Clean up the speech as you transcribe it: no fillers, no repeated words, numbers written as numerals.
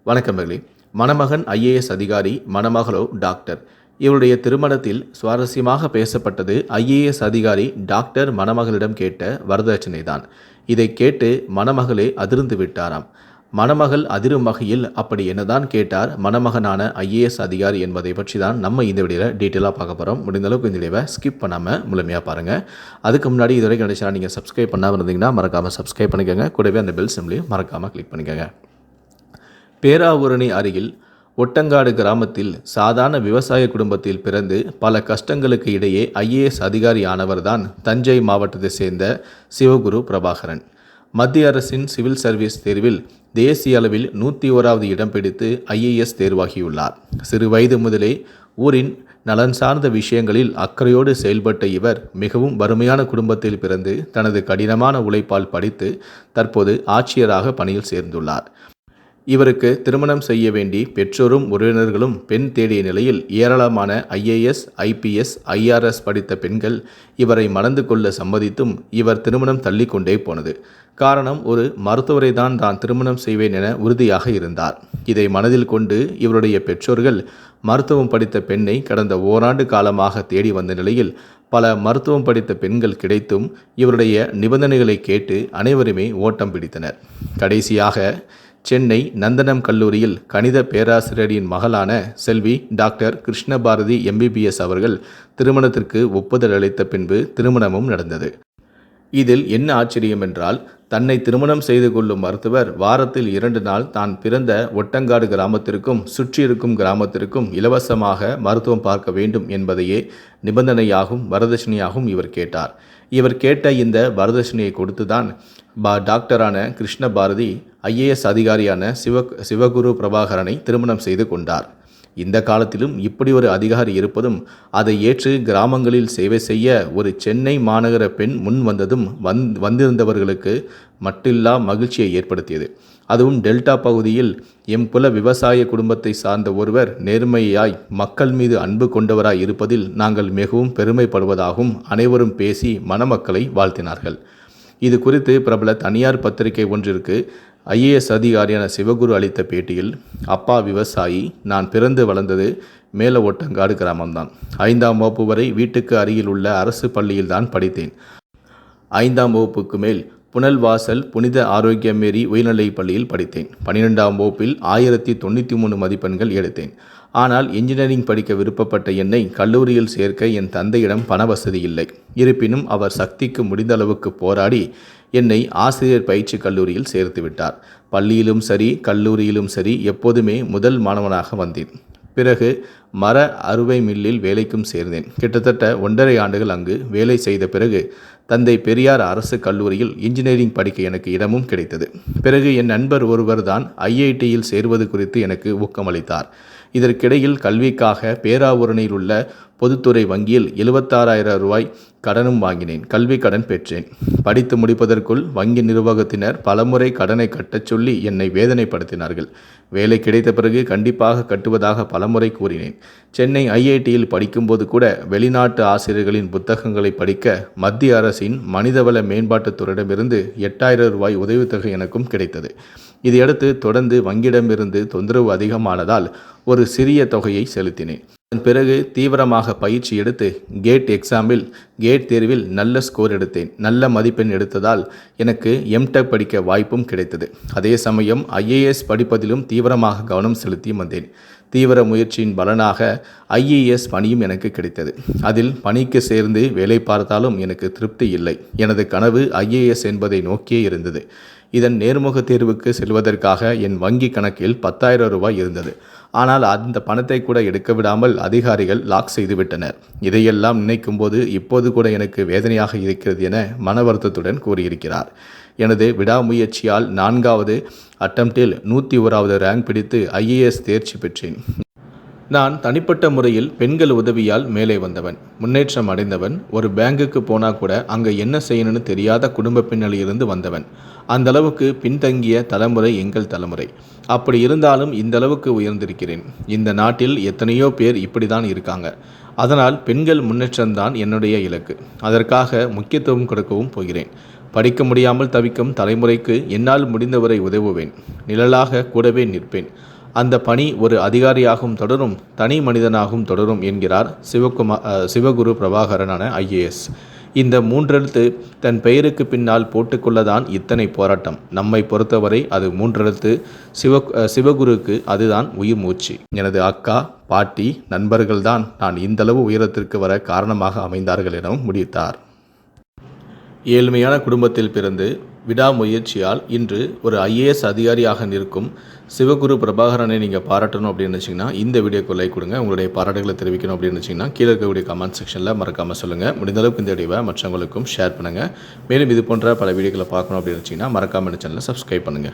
வணக்கம் மகளே. மணமகன் ஐஏஎஸ் அதிகாரி, மணமகளோ டாக்டர். இவருடைய திருமணத்தில் சுவாரஸ்யமாக பேசப்பட்டது ஐஏஎஸ் அதிகாரி டாக்டர் மணமகளிடம் கேட்ட வரதட்சணை தான். இதை கேட்டு மணமகளே அதிர்ந்து விட்டாராம். மணமகள் அதிரும் வகையில் அப்படி என்னதான் கேட்டார் மணமகனான ஐஏஎஸ் அதிகாரி என்பதை பற்றி தான் நம்ம இந்த வீடியோவில் டீட்டெயிலாக பார்க்க போகிறோம். முடிந்த அளவுக்கு இந்த வீடியோவை ஸ்கிப் பண்ணாமல் முழுமையாக பாருங்கள். அதுக்கு முன்னாடி இதுவரை நினைச்சா நீங்கள் சப்ஸ்கிரைப் பண்ணாமல் இருந்தீங்கன்னா மறக்காமல் சப்ஸ்கிரைப் பண்ணிக்கோங்க. கூடவே அந்த பெல் சிம்லையும் மறக்காமல் கிளிக் பண்ணிக்கோங்க. பேராவூரணி அருகில் ஒட்டங்காடு கிராமத்தில் சாதாரண விவசாய குடும்பத்தில் பிறந்து பல கஷ்டங்களுக்கு இடையே ஐஏஎஸ் அதிகாரி ஆனவர்தான் தஞ்சை மாவட்டத்தை சேர்ந்த சிவகுரு பிரபாகரன். மத்திய அரசின் சிவில் சர்வீஸ் தேர்வில் தேசிய அளவில் 101வது இடம் பிடித்து ஐஏஎஸ் தேர்வாகியுள்ளார். சிறு வயது முதலே ஊரின் நலன் சார்ந்த விஷயங்களில் அக்கறையோடு செயல்பட்ட இவர் மிகவும் வறுமையான குடும்பத்தில் பிறந்து தனது கடினமான உழைப்பால் படித்து தற்போது ஆட்சியராக பணியில் சேர்ந்துள்ளார். இவருக்கு திருமணம் செய்ய வேண்டி பெற்றோரும் உறவினர்களும் பெண் தேடிய நிலையில் ஏராளமான ஐஏஎஸ், ஐபிஎஸ், ஐஆர்எஸ் படித்த பெண்கள் இவரை மணந்து கொள்ள சம்மதித்தும் இவர் திருமணம் தள்ளிக்கொண்டே போனது. காரணம், ஒரு மருத்துவரை தான் திருமணம் செய்வேன் என உறுதியாக இருந்தார். இதை மனதில் கொண்டு இவருடைய பெற்றோர்கள் மருத்துவம் படித்த பெண்ணை கடந்த ஓராண்டு காலமாக தேடி வந்த நிலையில் பல மருத்துவம் படித்த பெண்கள் கிடைத்தும் இவருடைய நிபந்தனைகளை கேட்டு அனைவருமே ஓட்டம் பிடித்தனர். கடைசியாக சென்னை நந்தனம் கல்லூரியில் கணித பேராசிரியரின் மகளான செல்வி டாக்டர் கிருஷ்ணபாரதி எம்பிபிஎஸ் அவர்கள் திருமணத்திற்கு ஒப்புதல் அளித்த பின்பு திருமணமும் நடந்தது. இதில் என்ன ஆச்சரியம் என்றால், தன்னை திருமணம் செய்து கொள்ளும் மருத்துவர் வாரத்தில் 2 நாள் தான் பிறந்த ஒட்டங்காடு கிராமத்திற்கும் சுற்றியிருக்கும் கிராமத்திற்கும் இலவசமாக மருத்துவம் பார்க்க வேண்டும் என்பதையே நிபந்தனையாகவும் வரதட்சணையாகவும் இவர் கேட்டார். இவர் கேட்ட இந்த வரதட்சணையை கொடுத்துதான் டாக்டரான கிருஷ்ணபாரதி ஐஏஎஸ் அதிகாரியான சிவகுரு பிரபாகரனை திருமணம் செய்து கொண்டார். இந்த காலத்திலும் இப்படி ஒரு அதிகாரி இருப்பதும் அதை ஏற்று கிராமங்களில் சேவை செய்ய ஒரு சென்னை மாநகர பெண் முன் வந்ததும் வந்திருந்தவர்களுக்கு மட்டில்லா மகிழ்ச்சியை ஏற்படுத்தியது. அதுவும் டெல்டா பகுதியில் எம்புல விவசாய குடும்பத்தை சார்ந்த ஒருவர் நேர்மையாய் மக்கள் மீது அன்பு கொண்டவராய் இருப்பதில் நாங்கள் மிகவும் பெருமைப்படுவதாகவும் அனைவரும் பேசி மணமக்களை வாழ்த்தினார்கள். இது குறித்து பிரபல தனியார் பத்திரிகை ஒன்றிற்கு ஐஏஎஸ் அதிகாரியான சிவகுரு அளித்த பேட்டியில், அப்பா விவசாயி, நான் பிறந்து வளர்ந்தது மேல ஒட்டங்காடு கிராமம்தான். 5ஆம் வகுப்பு வரை வீட்டுக்கு அருகில் உள்ள அரசு பள்ளியில் தான் படித்தேன். 5ஆம் வகுப்புக்கு மேல் புனல்வாசல் புனித ஆரோக்கியமேரி உயர்நிலைப் பள்ளியில் படித்தேன். 12ஆம் வகுப்பில் 1093 மதிப்பெண்கள் எடுத்தேன். ஆனால் இன்ஜினியரிங் படிக்க விருப்பப்பட்ட என்னை கல்லூரியில் சேர்க்க என் தந்தையிடம் பண வசதி இல்லை. இருப்பினும் அவர் சக்திக்கு முடிந்த அளவுக்கு போராடி என்னை ஆசிரியர் பயிற்சி கல்லூரியில் சேர்த்து விட்டார். பள்ளியிலும் சரி கல்லூரியிலும் சரி எப்போதுமே முதல் மாணவனாக வந்தேன். பிறகு மர அறுவை மில்லில் வேலைக்கும் சேர்ந்தேன். கிட்டத்தட்ட 1.5 ஆண்டுகள் அங்கு வேலை செய்த பிறகு தந்தை பெரியார் அரசு கல்லூரியில் இன்ஜினியரிங் படிக்க எனக்கு இடமும் கிடைத்தது. பிறகு என் நண்பர் ஒருவர் தான் ஐஐடியில் சேர்வது குறித்து எனக்கு ஊக்கமளித்தார். இதற்கிடையில் கல்விக்காக பேராவூரணியில் உள்ள பொதுத்துறை வங்கியில் 76,000 ரூபாய் கடனும் வாங்கினேன். கல்வி கடன் பெற்றேன். படித்து முடிப்பதற்குள் வங்கி நிர்வாகத்தினர் பலமுறை கடனை கட்டச் சொல்லி என்னை வேதனைப்படுத்தினார்கள். வேலை கிடைத்த பிறகு கண்டிப்பாக கட்டுவதாக பலமுறை கூறினேன். சென்னை ஐஐடியில் படிக்கும்போது கூட வெளிநாட்டு ஆசிரியர்களின் புத்தகங்களை படிக்க மத்திய அரசின் மனிதவள மேம்பாட்டுத்துறையிடமிருந்து 8,000 ரூபாய் உதவித்தொகை எனக்கும் கிடைத்தது. இதையடுத்து தொடர்ந்து வங்கியிடமிருந்து தொந்தரவு அதிகமானதால் ஒரு சிறிய தொகையை செலுத்தினேன். அதன் பிறகு தீவிரமாக பயிற்சி எடுத்து கேட் தேர்வில் நல்ல ஸ்கோர் எடுத்தேன். நல்ல மதிப்பெண் எடுத்ததால் எனக்கு எம்டெக் படிக்க வாய்ப்பும் கிடைத்தது. அதே சமயம் ஐஏஎஸ் படிப்பதிலும் தீவிரமாக கவனம் செலுத்தி வந்தேன். தீவிர முயற்சியின் பலனாக ஐஏஎஸ் பணியும் எனக்கு கிடைத்தது. அதில் பணிக்கு சேர்ந்து வேலை பார்த்தாலும் எனக்கு திருப்தி இல்லை. எனது கனவு ஐஏஎஸ் என்பதை நோக்கியே இருந்தது. இதன் நேர்முக தேர்வுக்கு செல்வதற்காக என் வங்கி கணக்கில் 10,000 ரூபாய் இருந்தது. ஆனால் அந்த பணத்தை கூட எடுக்க விடாமல் அதிகாரிகள் லாக் செய்துவிட்டனர். இதையெல்லாம் நினைக்கும்போது இப்போது கூட எனக்கு வேதனையாக இருக்கிறது என மன வருத்தத்துடன் கூறியிருக்கிறார். எனது விடாமுயற்சியால் 4வது அட்டம்ப்டில் 101வது ரேங்க் பிடித்து ஐஏஎஸ் தேர்ச்சி பெற்றேன். நான் தனிப்பட்ட முறையில் பெண்கள் உதவியால் மேலே வந்தவன், முன்னேற்றம் அடைந்தவன். ஒரு பேங்குக்கு போனால் கூட அங்கே என்ன செய்யணும்னு தெரியாத குடும்ப பின்னணியிலிருந்து வந்தவன். அந்த அளவுக்கு பின்தங்கிய தலைமுறை எங்கள் தலைமுறை. அப்படி இருந்தாலும் இந்த அளவுக்கு உயர்ந்திருக்கிறேன். இந்த நாட்டில் எத்தனையோ பேர் இப்படி தான் இருக்காங்க. அதனால் பெண்கள் முன்னேற்றம்தான் என்னுடைய இலக்கு. அதற்காக முக்கியத்துவம் கொடுக்கவும் போகிறேன். படிக்க முடியாமல் தவிக்கும் தலைமுறைக்கு என்னால் முடிந்தவரை உதவுவேன். நிழலாக கூடவே நிற்பேன். அந்த பணி ஒரு அதிகாரியாகவும் தொடரும், தனி மனிதனாகவும் தொடரும் என்கிறார் சிவகுரு பிரபாகரனான ஐஏஎஸ். இந்த 3 எழுத்து தன் பெயருக்கு பின்னால் போட்டுக்கொள்ளதான் இத்தனை போராட்டம். நம்மை பொறுத்தவரை அது 3 எழுத்து. சிவகுருக்கு அதுதான் உயிர் மூச்சு. எனது அக்கா, பாட்டி, நண்பர்கள்தான் நான் இந்தளவு உயரத்திற்கு வர காரணமாக அமைந்தார்கள் எனவும் முடித்தார். ஏழ்மையான குடும்பத்தில் பிறந்து விடாமுயற்சியால் இன்று ஒரு ஐஏஎஸ் அதிகாரியாக நிற்கும் சிவகுரு பிரபாகரனை நீங்கள் பாராட்டணும் அப்படின்னு நினச்சிங்கன்னா இந்த வீடியோக்கு லைக் கொடுங்க. உங்களுடைய பாராட்டுகளை தெரிவிக்கணும் அப்படின்னு நினச்சிங்கன்னா கீழே இருக்கக்கூடிய கமெண்ட் செக்ஷனில் மறக்காமல் சொல்லுங்கள். முடிந்தளவுக்கு இந்த வீடியோவை மற்றவங்களுக்கும் ஷேர் பண்ணுங்கள். மேலும் இது போன்ற பல வீடியோக்களை பார்க்கணும் அப்படின்னு நினச்சிங்கன்னா மறக்காமல் இந்த சேனலை சப்ஸ்கிரைப் பண்ணுங்கள்.